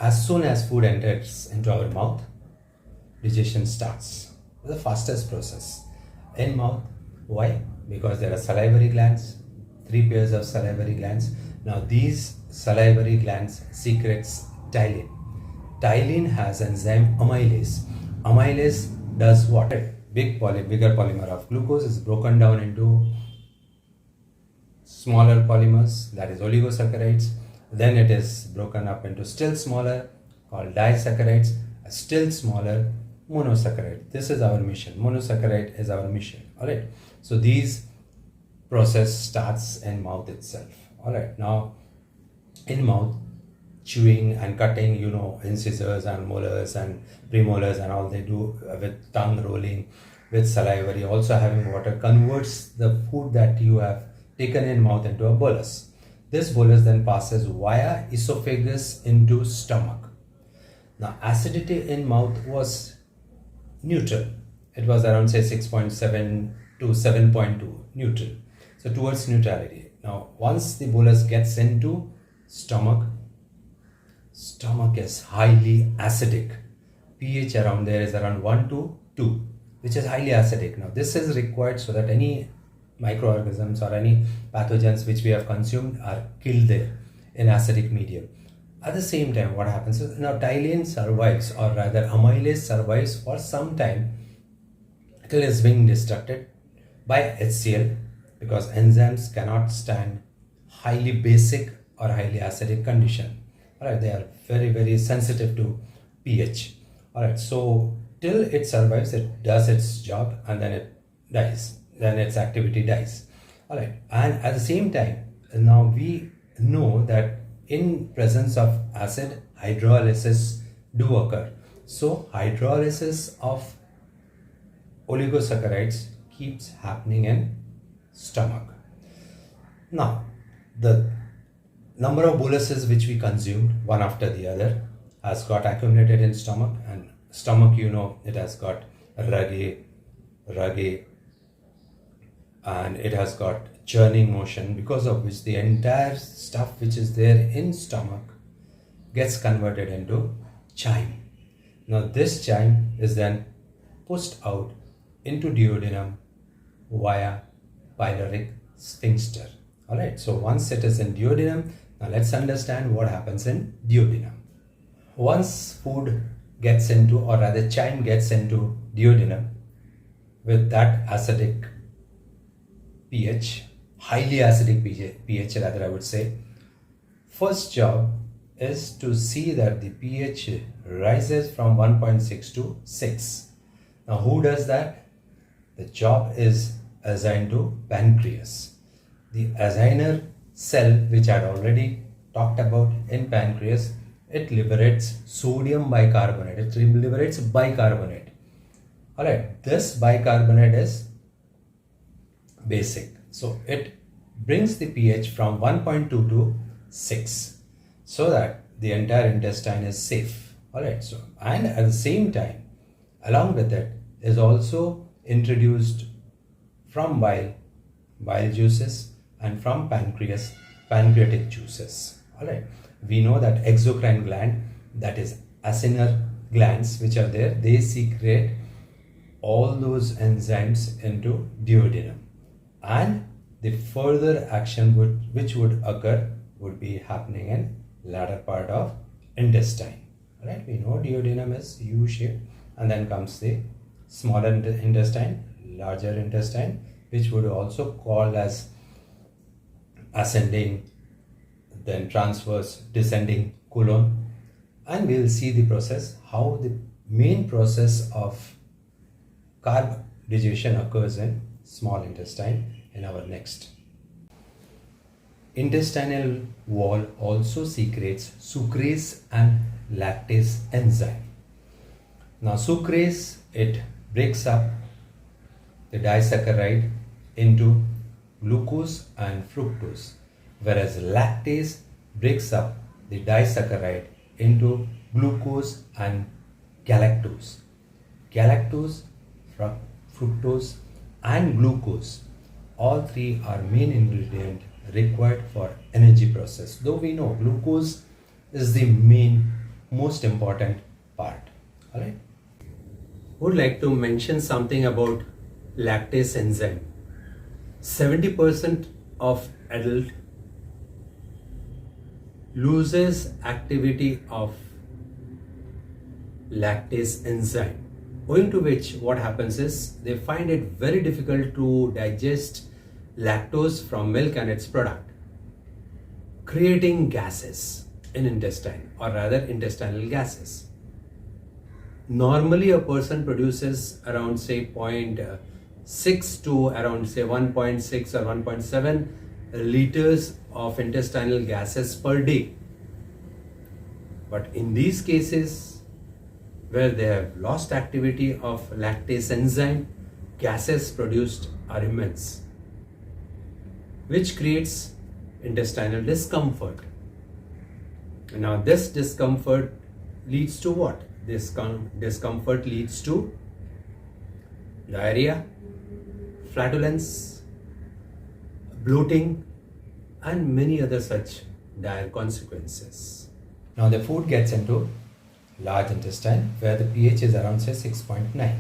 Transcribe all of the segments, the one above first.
As soon as food enters into our mouth, digestion starts. The fastest process in mouth. Why? Because there are salivary glands, three pairs of salivary glands. Now these salivary glands secretes ptyalin. Ptyalin has enzyme amylase. Amylase does what? Bigger polymer of glucose is broken down into smaller polymers, that is oligosaccharides. Then it is broken up into still smaller, called disaccharides, still smaller monosaccharide. This is our mission. Monosaccharide is our mission. Alright. So these process starts in mouth itself. Alright. Now in mouth, chewing and cutting, incisors and molars and premolars and all they do with tongue rolling, with salivary, also having water, converts the food that you have taken in mouth into a bolus. This bolus then passes via esophagus into stomach. Now acidity in mouth was neutral. It was around say 6.7 to 7.2 neutral. So towards neutrality. Now once the bolus gets into stomach is highly acidic. pH around there is around 1 to 2, which is highly acidic. Now this is required so that any microorganisms or any pathogens which we have consumed are killed there in acidic medium. At the same time, what happens is now ptyalin survives, or rather amylase survives for some time till it's being destructed by HCl, because enzymes cannot stand highly basic or highly acidic condition. Alright, they are very, very sensitive to pH. Alright, so till it survives, it does its job and then it dies. Then its activity dies. Alright, and at the same time, now we know that in presence of acid, hydrolysis do occur. So hydrolysis of oligosaccharides keeps happening in stomach. Now, the number of boluses which we consumed one after the other has got accumulated in stomach, and stomach, it has got rage, and it has got churning motion, because of which the entire stuff which is there in stomach gets converted into chyme. Now this chyme is then pushed out into duodenum via pyloric sphincter. Alright, so once it is in duodenum, now let's understand what happens in duodenum. Once food gets into, or rather chyme gets into duodenum with that acidic pH, highly acidic pH rather I would say, first job is to see that the pH rises from 1.6 to 6. Now who does that? The job is assigned to pancreas. The assigner cell, which I had already talked about in pancreas, it liberates sodium bicarbonate. It liberates bicarbonate. Alright, this bicarbonate is basic. So it brings the pH from 1.2 to 6 so that the entire intestine is safe. Alright, so and at the same time, along with it is also introduced from bile juices, and from pancreas, pancreatic juices. Alright, we know that exocrine gland, that is acinar glands which are there, they secrete all those enzymes into duodenum, and the further action which would occur would be happening in latter part of intestine. Right? We know duodenum is U-shaped, and then comes the smaller intestine, larger intestine, which would also called as ascending, then transverse, descending colon, and we will see the process, how the main process of carb digestion occurs in small intestine in our next. Intestinal wall also secretes sucrase and lactase enzyme. Now sucrase, it breaks up the disaccharide into glucose and fructose, whereas lactase breaks up the disaccharide into glucose and galactose. Galactose, fructose and glucose, all three are main ingredient required for energy process. Though we know glucose is the main most important part. All right. Would like to mention something about lactase enzyme. 70% of adult loses activity of lactase enzyme, owing to which what happens is they find it very difficult to digest lactose from milk and its product, creating gases in intestine, or rather intestinal gases. Normally a person produces around say 0.6 to around say 1.6 or 1.7 liters of intestinal gases per day. But in these cases where they have lost activity of lactase enzyme, gases produced are immense, which creates intestinal discomfort. Now this discomfort leads to what? This discomfort leads to diarrhea, flatulence, bloating, and many other such dire consequences. Now the food gets into large intestine where the pH is around say 6.9.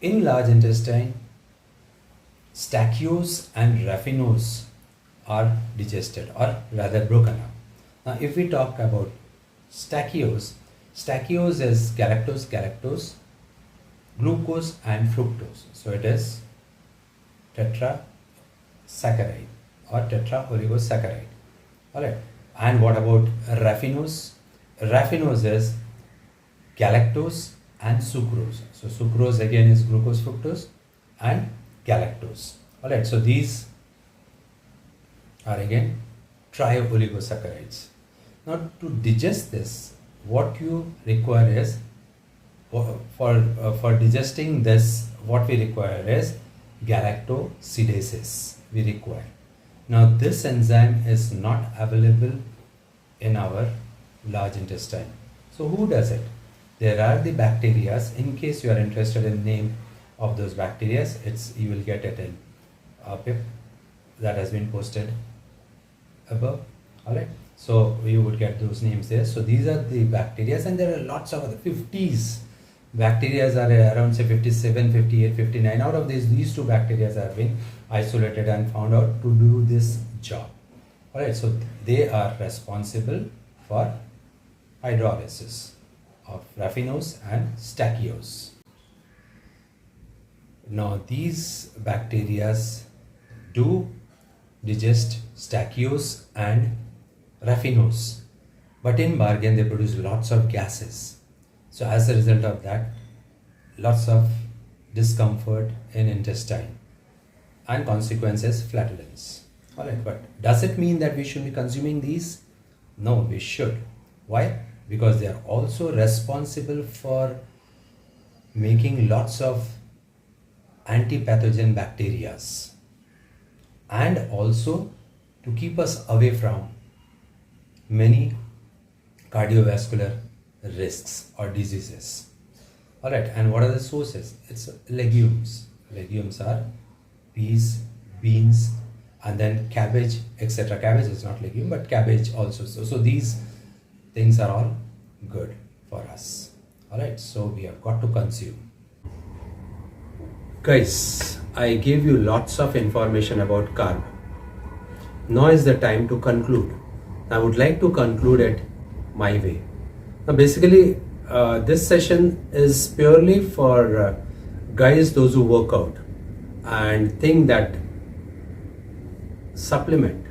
In large intestine, stachys and raffinose are digested, or rather broken up. Now if we talk about stachys is galactose, glucose and fructose. So it is tetrasaccharide or tetraoligosaccharide. Alright. And what about raffinose? Raffinose is galactose and sucrose. So sucrose again is glucose, fructose and galactose. Alright. So these are again trioligosaccharides. Now to digest this, what you require is, for digesting this, what we require is galactosidases we require. Now this enzyme is not available in our large intestine. So who does it? There are the bacteria. In case you are interested in name of those bacteria, you will get it in a pip that has been posted above. Alright. So you would get those names there. So these are the bacteria, and there are lots of other 50s. Bacteria are around say 57, 58, 59. Out of these two bacteria have been isolated and found out to do this job. Alright, so they are responsible for hydrolysis of raffinose and stachys. Now these bacteria do digest stachys and raffinose, but in bargain they produce lots of gases. So as a result of that, lots of discomfort in intestine, and consequences flatulence. Alright, but does it mean that we should be consuming these? No, we should. Why? Because they are also responsible for making lots of antipathogen bacteria, and also to keep us away from many cardiovascular risks or diseases. Alright, and what are the sources? It's legumes. Legumes are peas, beans, and then cabbage, etc. Cabbage is not legume, but cabbage also. So these things are all good for us. Alright, so we have got to consume. Guys, I gave you lots of information about carb. Now is the time to conclude. I would like to conclude it my way. Now basically this session is purely for guys, those who work out and think that supplement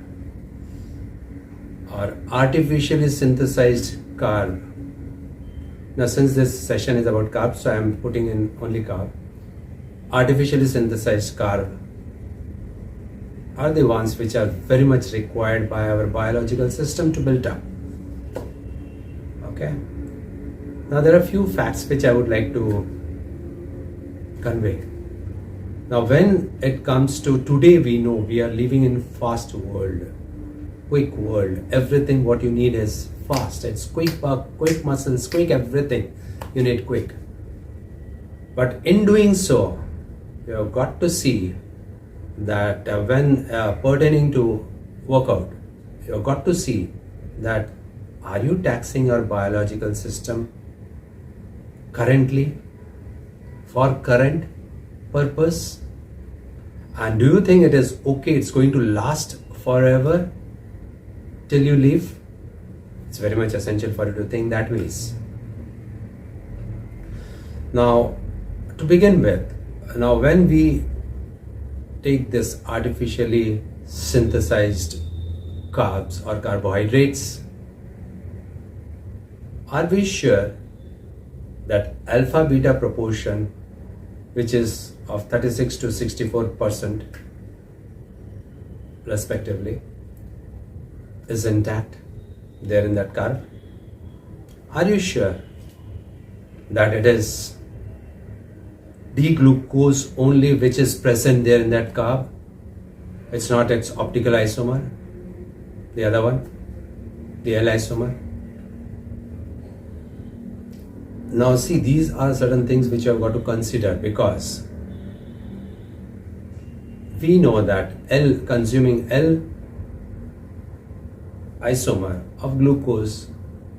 or artificially synthesized carb. Now since this session is about carbs, so I am putting in only carb. Artificially synthesized carb are the ones which are very much required by our biological system to build up. Okay. Now there are a few facts which I would like to convey. Now when it comes to today, we know we are living in fast world, quick world. Everything what you need is fast. It's quick buck, quick muscles, quick everything. You need quick. But in doing so, you have got to see that when pertaining to workout, you have got to see that Are you taxing your biological system currently for current purpose? And do you think it is okay, it's going to last forever till you leave? It's very much essential for you to think that ways. Now, to begin with, when we take this artificially synthesized carbs or carbohydrates, are we sure that alpha beta proportion, which is of 36 to 64% respectively, is intact there in that carb? Are you sure that it is D-glucose only which is present there in that carb? It's not its optical isomer, the other one, the L isomer. Now see, these are certain things which you have got to consider, because we know that consuming L isomer of glucose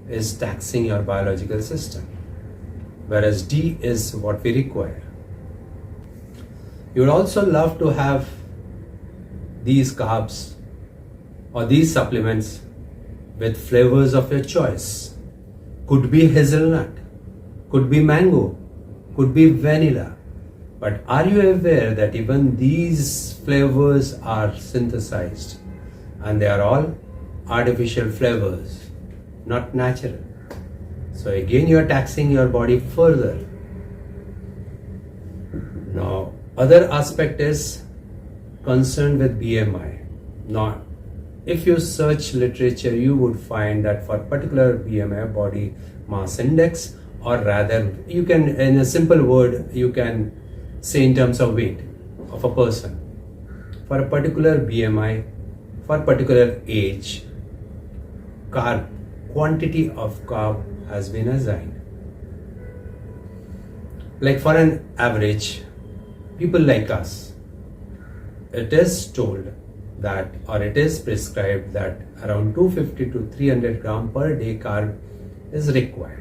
is taxing your biological system, whereas D is what we require. You would also love to have these carbs or these supplements with flavors of your choice. Could be hazelnut, could be mango, could be vanilla. But are you aware that even these flavors are synthesized and they are all artificial flavors, not natural? So again, you are taxing your body further. Now, other aspect is concerned with BMI. Now, if you search literature, you would find that for particular BMI, body mass index, or rather, you can, in a simple word, you can say in terms of weight of a person. For a particular BMI, for a particular age, quantity of carb has been assigned. Like for an average, people like us, it is told that, or it is prescribed that around 250 to 300 gram per day carb is required.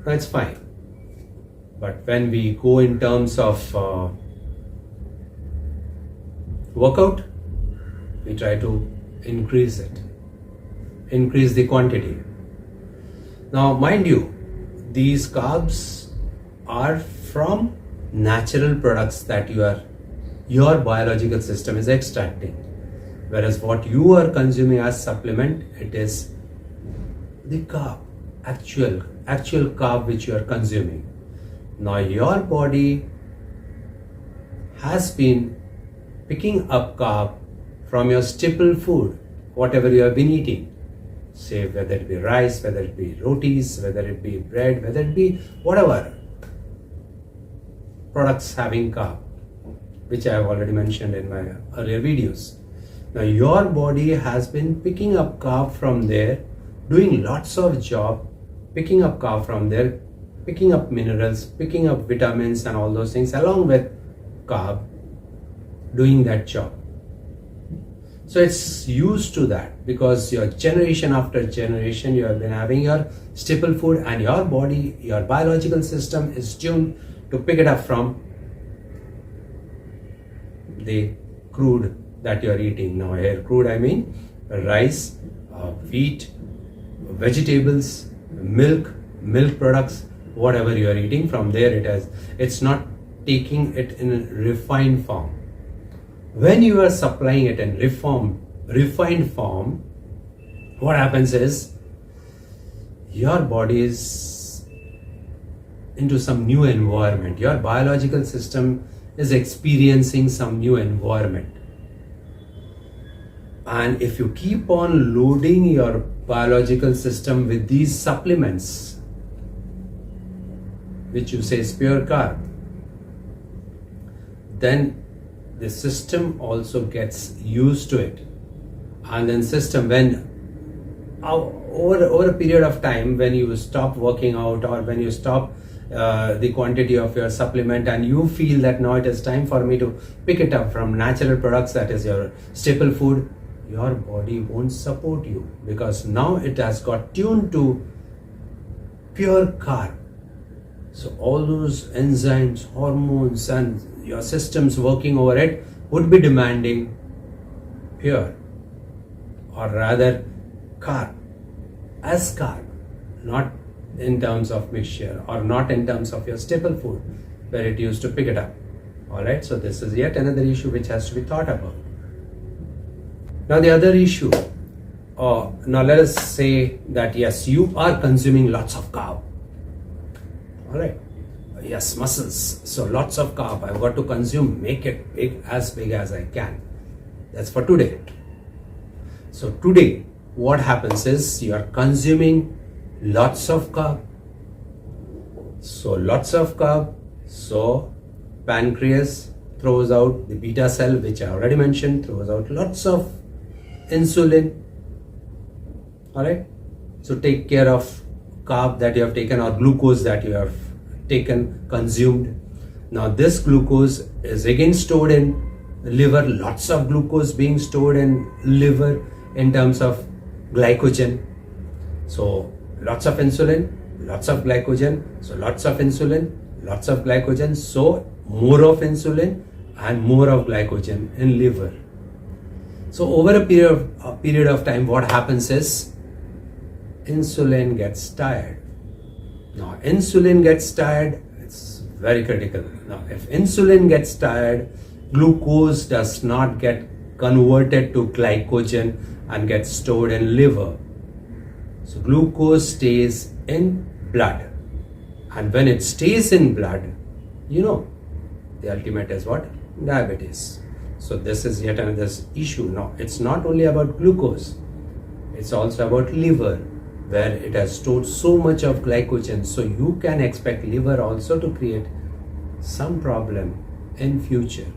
That's fine. But when we go in terms of workout, we try to increase it, increase the quantity. Now, mind you, these carbs are from natural products that your biological system is extracting, whereas what you are consuming as supplement, it is the carb, actual carb which you are consuming. Now your body has been picking up carb from your staple food, whatever you have been eating, say whether it be rice, whether it be rotis, whether it be bread, whether it be whatever products having carb, which I have already mentioned in my earlier videos. Now your body has been picking up carb from there, doing lots of job, picking up carb from there, picking up minerals, picking up vitamins and all those things along with carb, doing that job. So it's used to that, because your generation after generation you have been having your staple food, and your body, your biological system is tuned to pick it up from the crude that you are eating. Now here crude I mean rice, wheat, vegetables, milk products, whatever you are eating, from there it's not taking it in a refined form. When you are supplying it in refined form, what happens is your body is into some new environment. Your biological system is experiencing some new environment. And if you keep on loading your biological system with these supplements, which you say is pure carb, then the system also gets used to it. And then system, when over a period of time, when you stop working out, or when you stop the quantity of your supplement, and you feel that now it is time for me to pick it up from natural products, that is your staple food, your body won't support you, because now it has got tuned to pure carb. So all those enzymes, hormones, and your systems working over it would be demanding pure, or rather carb, as carb, not in terms of mixture or not in terms of your staple food where it used to pick it up. Alright, so this is yet another issue which has to be thought about. Now the other issue, now let us say that yes, you are consuming lots of carb. Alright, yes, muscles, so lots of carb I've got to consume, make it big as I can. That's for today. So today what happens is you are consuming lots of carb. So lots of carb, so pancreas throws out the beta cell, which I already mentioned, throws out lots of insulin. Alright, so take care of carb that you have taken or glucose that you have taken, consumed. Now this glucose is again stored in liver, lots of glucose being stored in liver in terms of glycogen. So lots of insulin, lots of glycogen, so lots of insulin, lots of glycogen, so more of insulin and more of glycogen in liver. So over a period of time, what happens is insulin gets tired. Now insulin gets tired, it's very critical. Now if insulin gets tired, glucose does not get converted to glycogen and gets stored in liver. So glucose stays in blood, and when it stays in blood, you know, the ultimate is what? Diabetes. So this is yet another issue. Now it's not only about glucose, it's also about liver, where it has stored so much of glycogen. So you can expect liver also to create some problem in future.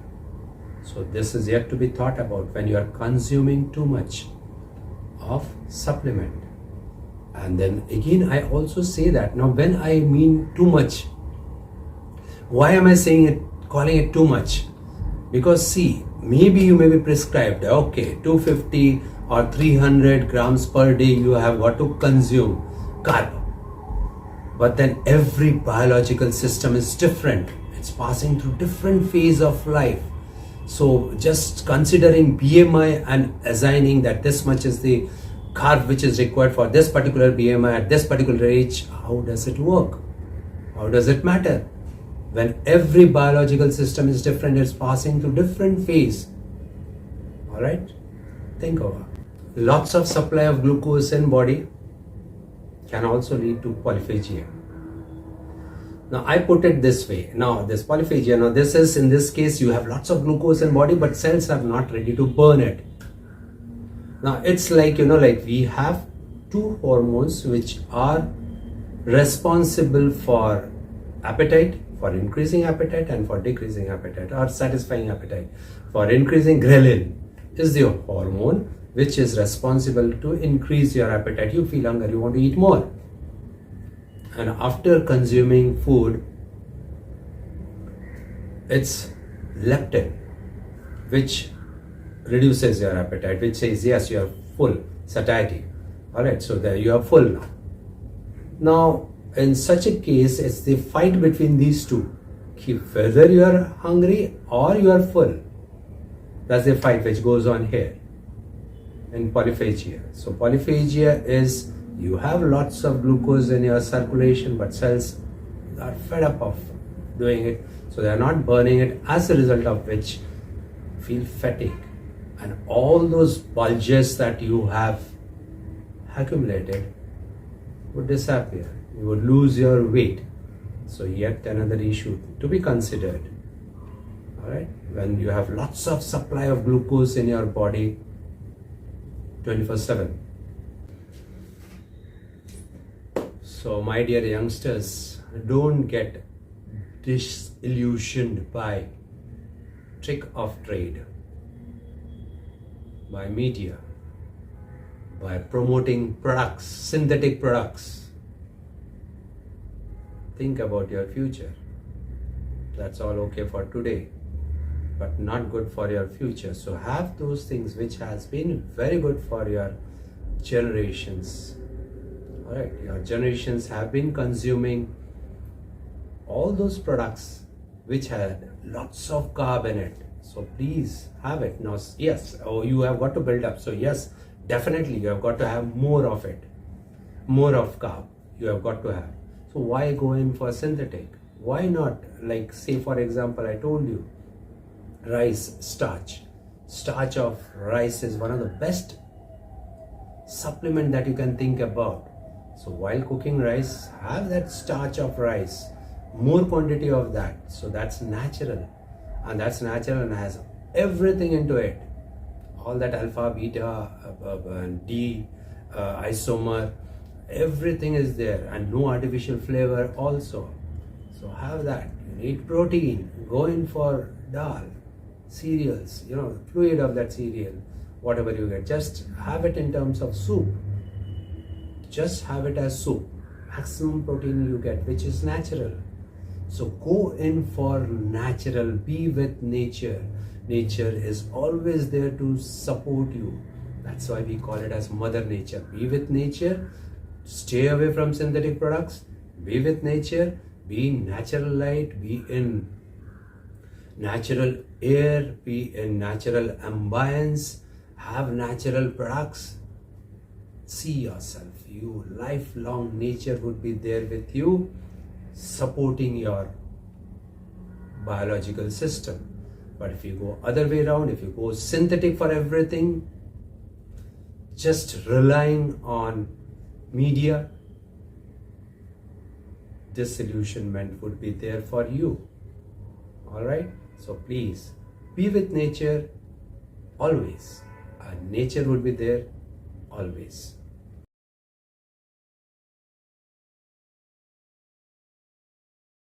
So this is yet to be thought about when you are consuming too much of supplement. And then again, I also say that now when I mean too much, why am I saying it, calling it too much? Because see, maybe you may be prescribed, okay, 250 or 300 grams per day you have got to consume carb. But then every biological system is different. It's passing through different phase of life. So just considering BMI and assigning that this much is the carb which is required for this particular BMI at this particular age, how does it work? How does it matter? When every biological system is different, it's passing through different phase. Alright? Think over. Lots of supply of glucose in body can also lead to polyphagia. Now I put it this way. Now this polyphagia, now this is, in this case you have lots of glucose in body but cells are not ready to burn it. Now it's like, like we have two hormones which are responsible for appetite, for increasing appetite and for decreasing appetite or satisfying appetite. For increasing, ghrelin is the hormone which is responsible to increase your appetite. You feel hunger, you want to eat more. And after consuming food, it's leptin which reduces your appetite, which says yes, you are full, satiety. Alright, so there you are full now. Now in such a case, it's the fight between these two. Whether you are hungry or you are full. That's the fight which goes on here in polyphagia. So polyphagia is you have lots of glucose in your circulation but cells are fed up of doing it. So they are not burning it, as a result of which feel fatigue. And all those bulges that you have accumulated would disappear. You would lose your weight. So yet another issue to be considered. Alright, when you have lots of supply of glucose in your body 24/7. So my dear youngsters, don't get disillusioned by trick of trade, by media, by promoting products, synthetic products. Think about your future. That's all okay for today. but not good for your future. So have those things which has been very good for your generations. All right, your generations have been consuming all those products which had lots of carb in it. So please have it. Now, yes, you have got to build up. So yes, definitely you have got to have more of it, more of carb you have got to have. So why go in for synthetic? Why not, like, say for example, I told you rice starch. Starch of rice is one of the best supplement that you can think about. So while cooking rice, have that starch of rice, more quantity of that. So that's natural, and has everything into it. All that alpha, beta, and D, isomer, everything is there, and no artificial flavor also. So have that. You need protein, go in for dal, cereals, fluid of that cereal, whatever you get, just have it in terms of soup. Just have it as soup. Maximum protein you get, which is natural. So go in for natural, be with nature. Nature is always there to support you. That's why we call it as Mother Nature. Be with nature, stay away from synthetic products, be with nature, be in natural light, be in natural air, be in natural ambience, have natural products. See yourself, you lifelong, nature would be there with you, supporting your biological system. But if you go other way around, if you go synthetic for everything, just relying on media, disillusionment would be there for you. All right, so please be with nature always, and nature would be there always.